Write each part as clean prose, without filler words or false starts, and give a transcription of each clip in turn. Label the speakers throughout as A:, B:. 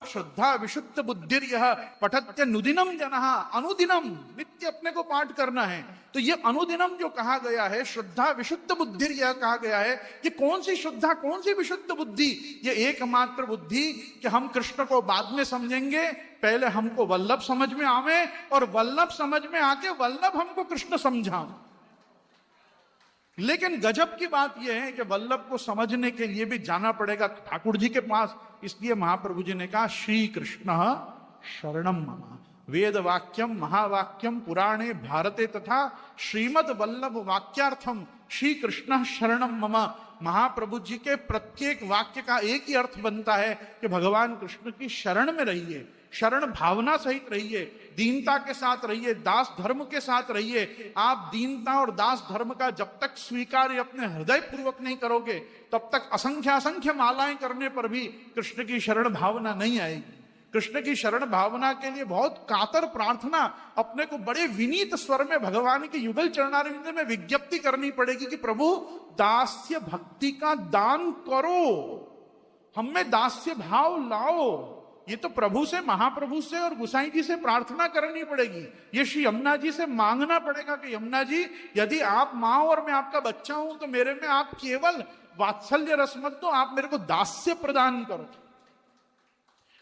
A: श्रद्धा विशुद्ध बुद्धिर यह पठत्य नुदिनम जनः, अनुदिनम नित्य अपने को पाठ करना है। तो ये अनुदिनम जो कहा गया है, श्रद्धा विशुद्ध बुद्धिर यह कहा गया है, ये कौन सी श्रद्धा, कौन सी विशुद्ध बुद्धि? ये एकमात्र बुद्धि कि हम कृष्ण को बाद में समझेंगे, पहले हमको वल्लभ समझ में आवे और वल्लभ समझ में आके वल्लभ हमको कृष्ण समझाओ। लेकिन गजब की बात यह है कि वल्लभ को समझने के लिए भी जाना पड़ेगा ठाकुर जी के पास। इसलिए महाप्रभु जी ने कहा श्री कृष्ण शरणम मम, वेद वाक्यम महावाक्यम पुराणे भारते तथा श्रीमद वल्लभ वाक्यार्थम श्री कृष्ण शरणम मम। महाप्रभु जी के प्रत्येक वाक्य का एक ही अर्थ बनता है कि भगवान कृष्ण की शरण में रहिए, शरण भावना सहित रहिए, दीनता के साथ रहिए, दास धर्म के साथ रहिए। आप दीनता और दास धर्म का जब तक स्वीकार अपने हृदय पूर्वक नहीं करोगे, तब तक असंख्य असंख्य मालाएं करने पर भी कृष्ण की शरण भावना नहीं आएगी। कृष्ण की शरण भावना के लिए बहुत कातर प्रार्थना, अपने को बड़े विनीत स्वर में भगवान के युगल चरणारविंद में विज्ञप्ति करनी पड़ेगी कि प्रभु दास्य भक्ति का दान करो, हमें दास्य भाव लाओ। ये तो प्रभु से, महाप्रभु से और गुसाई जी से प्रार्थना करनी पड़ेगी। ये श्री यमुना जी से मांगना पड़ेगा कि यमुना जी, यदि आप मां और मैं आपका बच्चा हूं तो मेरे में आप केवल वात्सल्य रस मत दो, आप मेरे को दास्य प्रदान करो।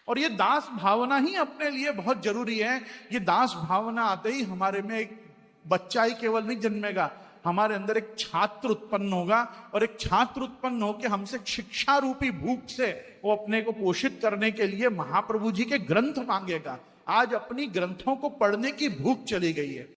A: और ये दास भावना ही अपने लिए बहुत जरूरी है। ये दास भावना आते ही हमारे में एक बच्चा ही केवल नहीं जन्मेगा, हमारे अंदर एक छात्र उत्पन्न होगा, और एक छात्र उत्पन्न होकर हमसे शिक्षा रूपी भूख से वो अपने को पोषित करने के लिए महाप्रभु जी के ग्रंथ मांगेगा। आज अपनी ग्रंथों को पढ़ने की भूख चली गई है।